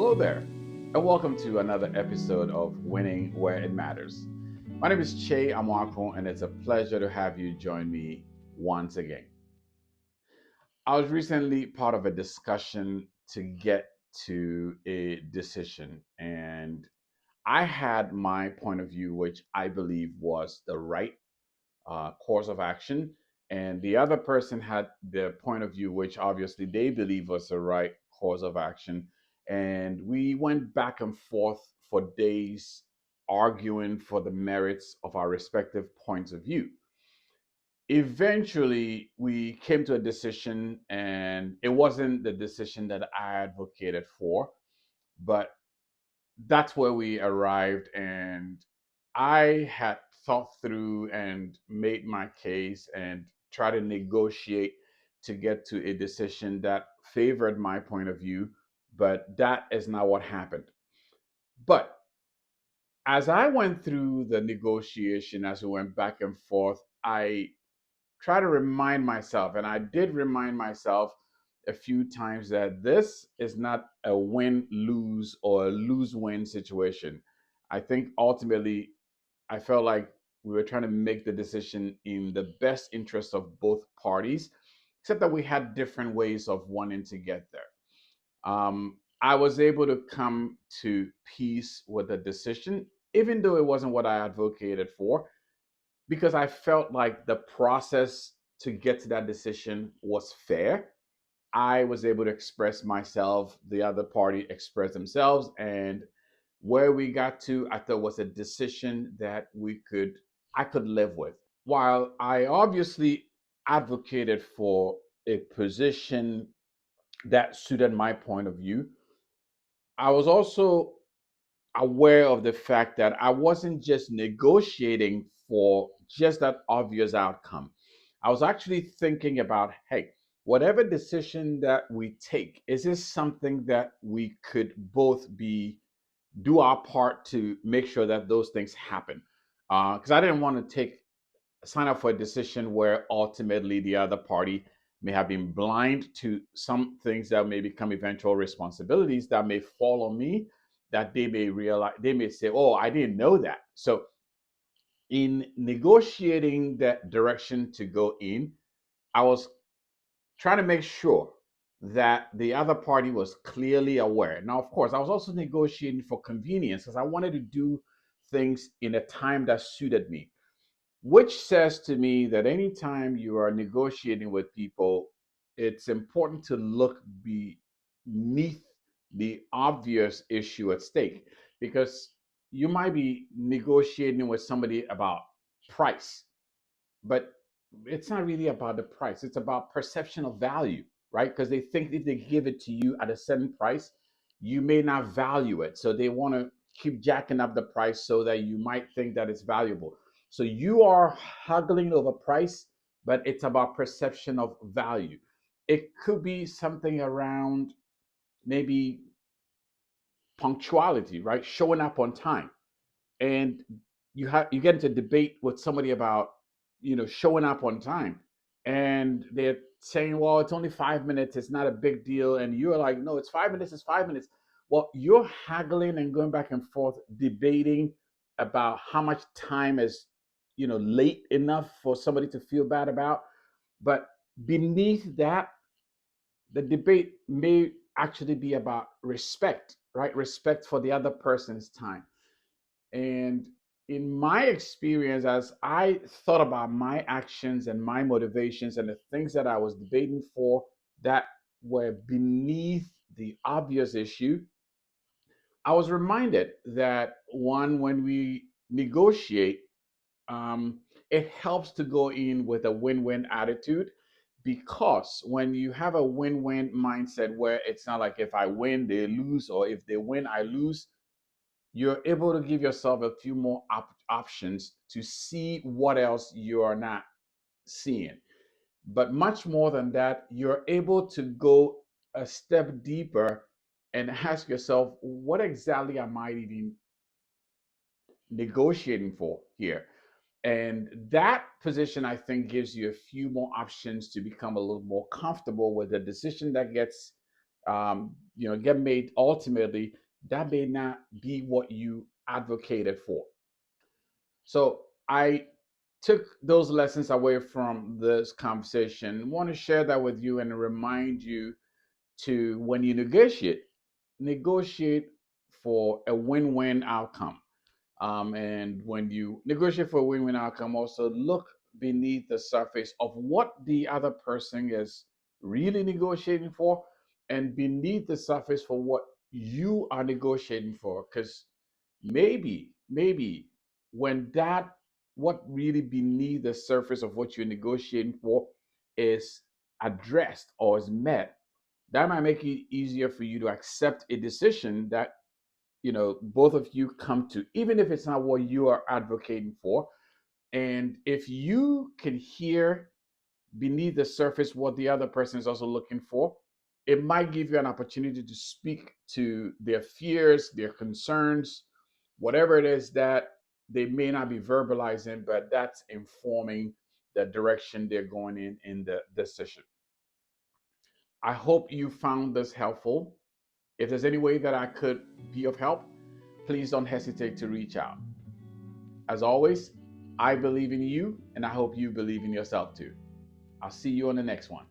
Hello there, and welcome to another episode of Winning Where It Matters. My name is Kyei Amoako, and it's a pleasure to have you join me once again. I was recently part of a discussion to get to a decision, and I had my point of view, which I believe was the right course of action, and the other person had their point of view, which obviously they believe was the right course of action. And we went back and forth for days arguing for the merits of our respective points of view. Eventually, we came to a decision, and it wasn't the decision that I advocated for, but that's where we arrived. And I had thought through and made my case and tried to negotiate to get to a decision that favored my point of view, but that is not what happened. But as I went through the negotiation, as we went back and forth, I try to remind myself, and I did remind myself a few times, that this is not a win lose or a lose win situation. I think ultimately, I felt like we were trying to make the decision in the best interest of both parties, except that we had different ways of wanting to get there. I was able to come to peace with the decision, even though it wasn't what I advocated for, because I felt like the process to get to that decision was fair. I was able to express myself, the other party expressed themselves, and where we got to, I thought was a decision that I could live with. While I obviously advocated for a position that suited my point of view, I was also aware of the fact that I wasn't just negotiating for just that obvious outcome. I was actually thinking about, hey, whatever decision that we take, is this something that we could both be do our part to make sure that those things happen? Because I didn't want to take sign up for a decision where ultimately the other party may have been blind to some things that may become eventual responsibilities that may fall on me, that they may realize, they may say, oh, I didn't know that. So in negotiating that direction to go in, I was trying to make sure that the other party was clearly aware. Now, of course, I was also negotiating for convenience because I wanted to do things in a time that suited me, which says to me that anytime you are negotiating with people, it's important to look beneath the obvious issue at stake, because you might be negotiating with somebody about price, but it's not really about the price. It's about perception of value, right? Because they think if they give it to you at a certain price, you may not value it. So they want to keep jacking up the price so that you might think that it's valuable. So you are haggling over price, but it's about perception of value. It could be something around maybe punctuality, right? Showing up on time. And you get into debate with somebody about showing up on time, and they're saying, well, it's only 5 minutes, it's not a big deal, and you're like, no, it's 5 minutes, it's 5 minutes. Well, you're haggling and going back and forth debating about how much time is late enough for somebody to feel bad about. But beneath that, the debate may actually be about respect, right? Respect for the other person's time. And in my experience, as I thought about my actions and my motivations and the things that I was debating for that were beneath the obvious issue, I was reminded that one, when we negotiate, um, it helps to go in with a win win attitude, because when you have a win win mindset where it's not like if I win, they lose, or if they win, I lose, you're able to give yourself a few more options to see what else you are not seeing. But much more than that, you're able to go a step deeper and ask yourself, what exactly am I even negotiating for here? And that position, I think, gives you a few more options to become a little more comfortable with the decision that gets get made, ultimately that may not be what you advocated for. So I took those lessons away from this conversation. I want to share that with you and remind you to, when you negotiate for a win-win outcome. And when you negotiate for a win-win outcome, also look beneath the surface of what the other person is really negotiating for, and beneath the surface for what you are negotiating for. Because maybe when that, what really beneath the surface of what you're negotiating for is addressed or is met, that might make it easier for you to accept a decision that both of you come to, even if it's not what you are advocating for. And if you can hear beneath the surface what the other person is also looking for, it might give you an opportunity to speak to their fears, their concerns, whatever it is that they may not be verbalizing, but that's informing the direction they're going in the decision. I hope you found this helpful. If there's any way that I could be of help, please don't hesitate to reach out. As always, I believe in you, and I hope you believe in yourself too. I'll see you on the next one.